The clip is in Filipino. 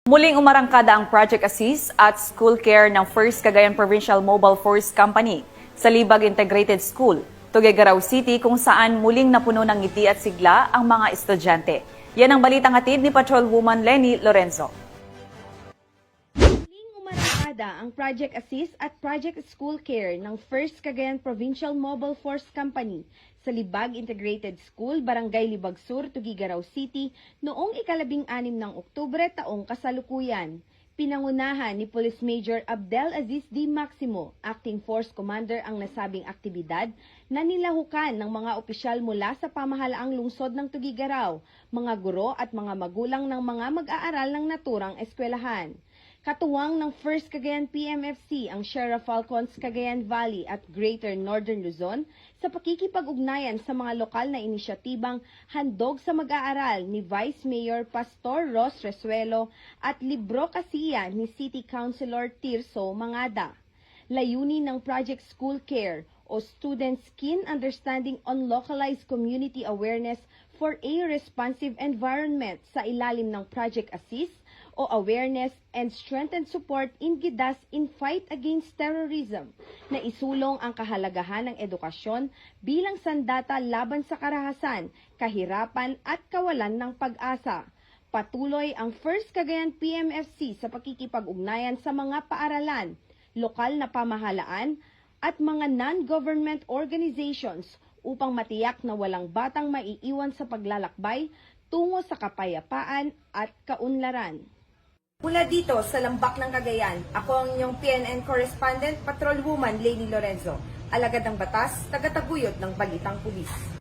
Muling umarangkada ang Project Assist at School Care ng First Cagayan Provincial Mobile Force Company sa Libag Integrated School, Tuguegarao City, kung saan muling napuno ng ngiti at sigla ang mga estudyante. Yan ang balitang hatid ni Patrolwoman Lenny Lorenzo. Muling umarangkada ang Project Assist at Project School Care ng First Cagayan Provincial Mobile Force Company sa Libag Integrated School, Barangay Libag Sur, Tuguegarao City noong ika-16 ng Oktubre taong kasalukuyan. Pinangunahan ni Police Major Abdel Aziz D. Maximo, Acting Force Commander, ang nasabing aktibidad na nilahukan ng mga opisyal mula sa pamahalaang lungsod ng Tuguegarao, mga guro at mga magulang ng mga mag-aaral ng naturang eskwelahan. Katuwang ng First Cagayan PMFC ang Sheriff Falcons Cagayan Valley at Greater Northern Luzon sa pakikipag-ugnayan sa mga lokal na inisyatibang handog sa mag-aaral ni Vice Mayor Pastor Ross Resuelo at Libro Casiya ni City Councilor Tirso Mangada. Layunin ng Project School Care o Students' Keen Understanding on Localized Community Awareness for a Responsive Environment sa ilalim ng Project Assist o Awareness and Strengthened Support in GIDAS in Fight Against Terrorism na isulong ang kahalagahan ng edukasyon bilang sandata laban sa karahasan, kahirapan at kawalan ng pag-asa. Patuloy ang First Cagayan PMFC sa pakikipag-ugnayan sa mga paaralan, lokal na pamahalaan at mga non-government organizations upang matiyak na walang batang maiiwan sa paglalakbay tungo sa kapayapaan at kaunlaran. Mula dito sa Lambak ng Cagayan, ako ang inyong PNN correspondent, Patrolwoman Lenny Lorenzo, alagad ng batas, tagataguyod ng Balitang Pulis.